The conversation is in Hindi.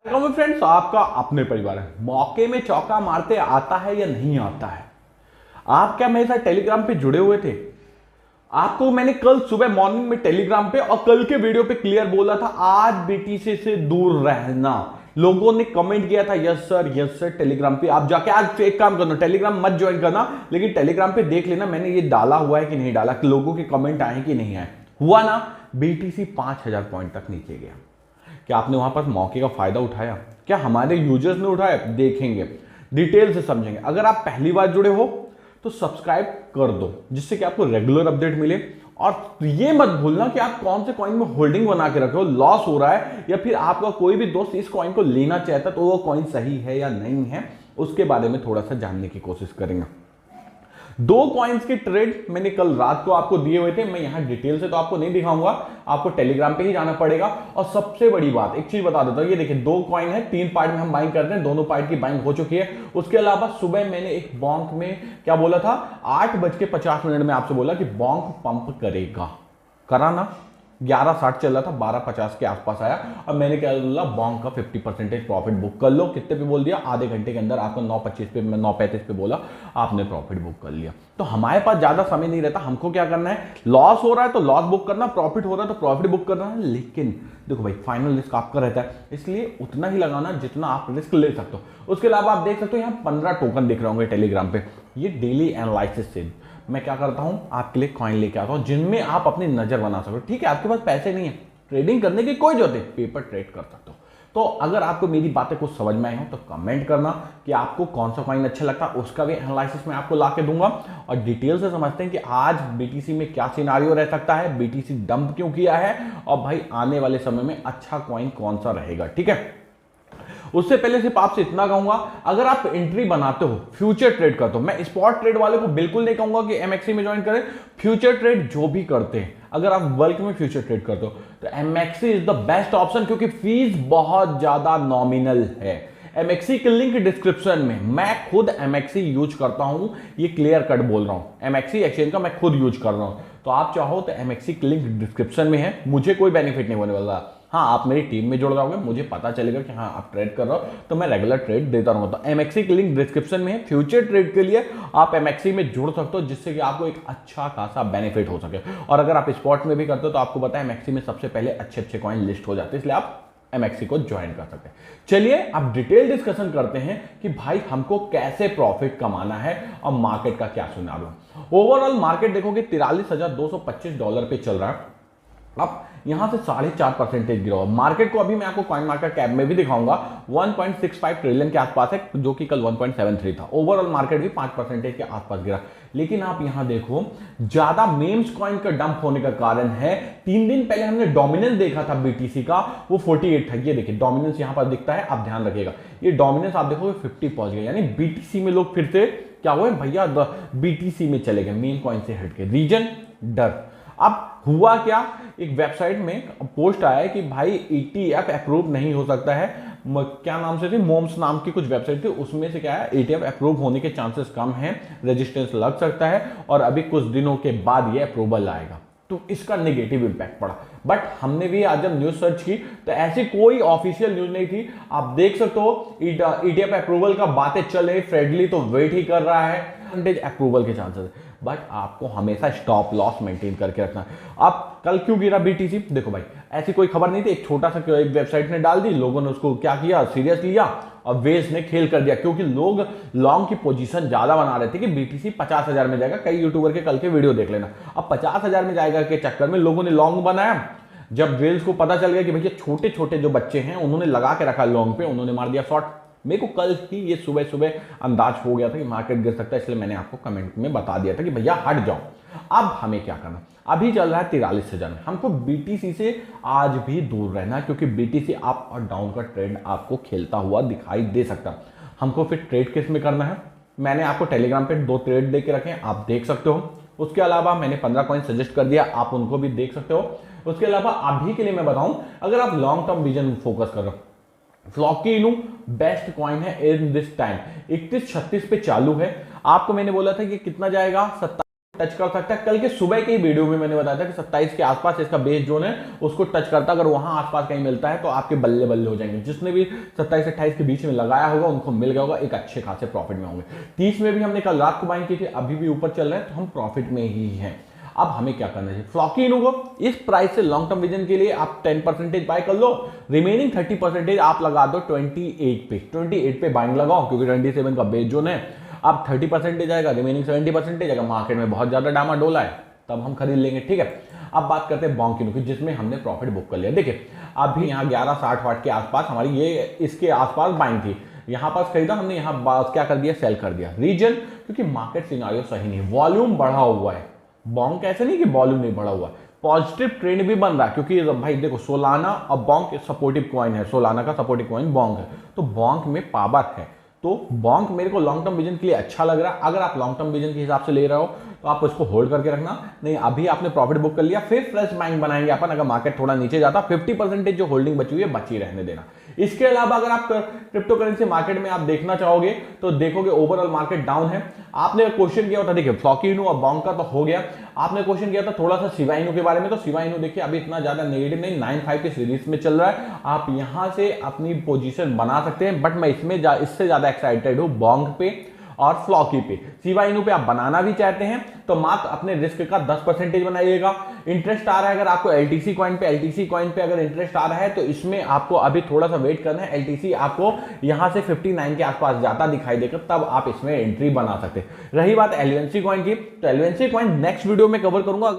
फ्रेंड्स, आपका अपने परिवार है। मौके में चौका मारते आता है या नहीं आता है? आप क्या मेरे साथ टेलीग्राम पे जुड़े हुए थे? आपको मैंने कल सुबह मॉर्निंग में टेलीग्राम पे और कल के वीडियो पे क्लियर बोला था, आज बीटीसी से दूर रहना। लोगों ने कमेंट किया था यस सर टेलीग्राम पे आप जाके आज एक काम करना, टेलीग्राम मत ज्वाइन करना, लेकिन टेलीग्राम पे देख लेना मैंने ये डाला हुआ है कि नहीं डाला, कि लोगों के कमेंट आए कि नहीं आए। हुआ ना, बीटीसी 5000 पॉइंट तक नीचे गया। क्या आपने वहां पर मौके का फायदा उठाया? क्या हमारे यूजर्स ने उठाया? देखेंगे, डिटेल से समझेंगे। अगर आप पहली बार जुड़े हो तो सब्सक्राइब कर दो, जिससे कि आपको रेगुलर अपडेट मिले। और ये मत भूलना कि आप कौन से कॉइन में होल्डिंग बना के रखे हो, लॉस हो रहा है या फिर आपका कोई भी दोस्त इस कॉइन को लेना चाहता तो वो कॉइन सही है या नहीं है, उसके बारे में थोड़ा सा जानने की कोशिश करेंगे। दो कॉइन्स के ट्रेड मैंने कल रात को आपको दिए हुए थे। मैं यहां डिटेल से तो आपको नहीं दिखाऊंगा, आपको टेलीग्राम पे ही जाना पड़ेगा। और सबसे बड़ी बात एक चीज बता देता हूं, ये देखिए दो कॉइन है, 3 पार्ट में हम बाइंग करते हैं, दोनों पार्ट की बाइंग हो चुकी है। उसके अलावा सुबह मैंने एक बॉन्क में क्या बोला था, 8:50 में आपसे बोला कि बॉन्क पंप करेगा, करा ना? 11:60 चल रहा था, 12:50 के आसपास आया और मैंने क्या बोला, बॉन्क का 50% प्रॉफिट बुक कर लो। कितने पे बोल दिया? आधे घंटे के अंदर आपको 9:25 पे, 9:35 पे बोला, आपने प्रॉफिट बुक कर लिया। तो हमारे पास ज्यादा समय नहीं रहता, हमको क्या करना है, लॉस हो रहा है तो लॉस बुक करना, प्रॉफिट हो रहा है तो प्रॉफिट बुक करना है। लेकिन देखो भाई, फाइनल रिस्क आपका रहता है, इसलिए उतना ही लगाना जितना आप रिस्क ले सकते हो। उसके अलावा आप देख सकते हो यहाँ 15 टोकन दिख रहे होंगे टेलीग्राम पे। ये डेली एनालिसिस से मैं क्या करता हूं, आपके लिए कॉइन लेके आता हूं जिनमें आप अपनी नजर बना सको। ठीक है, आपके पास पैसे नहीं है, ट्रेडिंग करने की कोई जरूरत है, पेपर ट्रेड कर सकते हो। तो अगर आपको मेरी बातें कुछ समझ में आई हो तो कमेंट करना कि आपको कौन सा कॉइन अच्छा लगता है, उसका भी एनालिसिस मैं आपको ला के दूंगा। और डिटेल से समझते हैं कि आज बीटीसी में क्या सिनारियो रह सकता है, बीटीसी डंप क्यों किया है, और भाई आने वाले समय में अच्छा कॉइन कौन सा रहेगा। ठीक है, उससे पहले सिर्फ आपसे इतना कहूंगा, अगर आप एंट्री बनाते हो, फ्यूचर ट्रेड करते हो, मैं स्पॉट ट्रेड वाले को बिल्कुल नहीं कहूंगा कि एमएक्सी में ज्वाइन करें। फ्यूचर ट्रेड जो भी करते हैं, अगर आप बल्क में फ्यूचर ट्रेड करते हो तो एमएक्सी इज द बेस्ट ऑप्शन, क्योंकि फीस बहुत ज्यादा नॉमिनल है। एमएक्सी के लिंक डिस्क्रिप्शन में, मैं खुद एमएक्सी यूज करता हूं, ये क्लियर कट बोल रहा हूं, एमएक्सी एक्सचेंज का मैं खुद यूज कर रहा हूं। तो आप चाहो तो एमएक्सी के लिंक डिस्क्रिप्शन में है, मुझे कोई बेनिफिट नहीं होने वाला। हाँ, आप मेरी टीम में जुड़ जाओगे, मुझे पता चलेगा कि हाँ आप ट्रेड कर रहे हो, तो मैं रेगुलर ट्रेड देता रहूंगा। तो एमएक्सी की लिंक डिस्क्रिप्शन में है। फ्यूचर ट्रेड के लिए आप एमएक्सी में जुड़ सकते हो, जिससे कि आपको एक अच्छा खासा बेनिफिट हो सके। और अगर आप स्पॉट में भी करते हो तो आपको पता है एमएक्सी में सबसे पहले अच्छे अच्छे कॉइन लिस्ट हो जाते हैं, इसलिए आप एमएक्सी को ज्वाइन कर सकते हैं। चलिए अब डिटेल डिस्कशन करते हैं कि भाई हमको कैसे प्रॉफिट कमाना है और मार्केट का क्या सिनेरियो। ओवरऑल मार्केट देखोगे $43,225 पे चल रहा है। अब यहां से 4.5% गिरा हुआ मार्केट को, अभी मैं आपको कॉइन मार्केट कैप में भी दिखाऊंगा, 1.65 ट्रिलियन के आसपास है, जो कि कल 1.73 था। ओवरऑल मार्केट भी 5% के आसपास गिरा। लेकिन आप यहां देखो, ज्यादा मेम्स कॉइन का डंप होने का कारण है, 3 दिन पहले हमने डोमिनेंस देखा था बीटीसी का, वो 48 था। ये देखिए डोमिनेंस यहां पर दिखता है, आप ध्यान रखिएगा, ये डोमिनेंस आप देखोगे 50 पहुंच गया, यानी बीटीसी में लोग फिर से क्या हुए भैया, बीटीसी में चले गए, मेन कॉइन से हटके। रीजन डर। अब हुआ क्या, एक वेबसाइट में पोस्ट आया है कि भाई ईटीएफ अप्रूव नहीं हो सकता है, क्या नाम से थी, मोम्स नाम की कुछ वेबसाइट थी, उसमें से क्या है, ईटीएफ अप्रूव होने के चांसेस कम हैं, रेजिस्टेंस लग सकता है और अभी कुछ दिनों के बाद ये अप्रूवल आएगा। तो इसका नेगेटिव इंपैक्ट पड़ा। बट हमने भी आज जब न्यूज सर्च की तो ऐसी कोई ऑफिशियल न्यूज नहीं थी। आप देख सकते हो ईटीएफ अप्रूवल का बातें चल रही, फ्रेडली तो वेट ही कर रहा है, अप्रूवल के चांसेस है, बट आपको हमेशा स्टॉप लॉस मेंटेन करके रखना है। अब कल क्यों गिरा बीटीसी? देखो भाई, ऐसी कोई खबर नहीं थी, एक छोटा सा एक वेबसाइट ने डाल दी, लोगों ने उसको क्या किया, सीरियस लिया और वेज ने खेल कर दिया, क्योंकि लोग लॉन्ग की पोजीशन ज्यादा बना रहे थे कि बीटीसी 50,000 में जाएगा। कई यूट्यूबर के कल के वीडियो देख लेना। अब 50,000 में जाएगा के चक्कर में लोगों ने लॉन्ग बनाया। जब वेल्स को पता चल गया कि भैया छोटे छोटे जो बच्चे हैं उन्होंने लगा के रखा लॉन्ग पे, उन्होंने मार दिया शॉर्ट। मेरे को कल ही ये सुबह सुबह अंदाज हो गया था कि मार्केट गिर सकता है, इसलिए मैंने आपको कमेंट में बता दिया था कि भैया हट जाओ। अब हमें क्या करना, अभी चल रहा है 43,000 में, हमको बीटीसी से आज भी दूर रहना है, क्योंकि बीटीसी अप और डाउन का ट्रेंड आपको खेलता हुआ दिखाई दे सकता है। हमको फिर ट्रेड किस में करना है, मैंने आपको टेलीग्राम पे 2 ट्रेड दे के रखे हैं, आप देख सकते हो। उसके अलावा मैंने 15 कॉइन सजेस्ट कर दिया, आप उनको भी देख सकते हो। उसके अलावा अभी के लिए मैं बताऊं, अगर आप लॉन्ग टर्म विजन फोकस कर रहे हो, फ्लॉकी बेस्ट कॉइन है इन दिस टाइम, 3136 पे चालू है। आपको मैंने बोला था कि कितना जाएगा, टच कर सकता है। कल के सुबह की वीडियो में मैंने बताया था कि 27 के आसपास इसका बेस जोन है, उसको टच करता, अगर वहां आसपास कहीं मिलता है तो आपके बल्ले बल्ले हो जाएंगे। जिसने भी 27-28 के बीच में लगाया होगा उनको मिल गया होगा, एक अच्छे खासे प्रॉफिट में होंगे। 30 में भी हमने कल रात को बाइंग की थी, अभी भी ऊपर चल रहे हैं तो हम प्रॉफिट में ही हैं। अब हमें क्या करना चाहिए, फ्लॉकीनो को इस प्राइस से लॉन्ग टर्म विजन के लिए आप 10% बाय कर लो, रिमेनिंग 30% आप लगा दो 28 पे बाइंग लगाओ, क्योंकि 27 का बेस जोन है। अब 30% आएगा, रिमेनिंग 70% अगर मार्केट में बहुत ज्यादा डामाडोला है तब हम खरीद लेंगे, ठीक है। अब बात करते हैं बॉन्किनो की, जिसमें हमने प्रॉफिट बुक कर लिया। देखिए अभी यहाँ 1160 वाट के आसपास हमारी ये इसके आसपास बाइंग थी, यहाँ पास खरीदा हमने, यहाँ क्या कर दिया, सेल कर दिया। रीजन क्योंकि मार्केट सिनारियो सही नहीं, वॉल्यूम बढ़ा हुआ है, बॉन्क ऐसे नहीं कि वॉल्यूम नहीं बढ़ा हुआ है, पॉजिटिव ट्रेंड भी बन रहा है। क्योंकि भाई देखो सोलाना और बॉन्क सपोर्टिव कॉइन है, सोलाना का सपोर्टिव कॉइन बॉन्क है, तो बॉन्क में पावर है, तो बॉन्क मेरे को लॉन्ग टर्म विजन के लिए अच्छा लग रहा है। अगर आप लॉन्ग टर्म विजन के हिसाब से ले रहे हो तो आप इसको होल्ड करके रखना, नहीं अभी आपने प्रॉफिट बुक कर लिया, फिर फ्रेश बाइंग बनाएंगे अपन। अगर मार्केट थोड़ा नीचे जाता 50% जो होल्डिंग बची हुई है बची रहने देना। इसके अलावा अगर आप क्रिप्टो करेंसी मार्केट में आप देखना चाहोगे तो देखोगे ओवरऑल मार्केट डाउन है। आपने क्वेश्चन किया था, देखिए फ्लॉकीनो और बॉन्क का तो हो गया, आपने क्वेश्चन किया था थोड़ा सा शिबा इनू के बारे में, तो शिबा इनू देखिए अभी इतना ज्यादा नेगेटिव नहीं, 9.5 की सीरीज में चल रहा है, आप यहां से अपनी पोजीशन बना सकते हैं। बट मैं इससे ज्यादा एक्साइटेड हूं बॉन्क पे और फ्लॉकी पे। शिबा इनू पे आप बनाना भी चाहते हैं तो मात्र अपने रिस्क का 10% बनाइएगा। इंटरेस्ट आ रहा है अगर आपको एलटीसी कॉइन पे अगर इंटरेस्ट आ रहा है तो इसमें आपको अभी थोड़ा सा वेट करना है। एलटीसी आपको यहां से 59 के आसपास जाता दिखाई देगा, तब आप इसमें एंट्री बना सकते हैं। रही बात एलवेंसी कॉइन की, तो एलवेंसी कॉइन नेक्स्ट वीडियो में कवर करूंगा।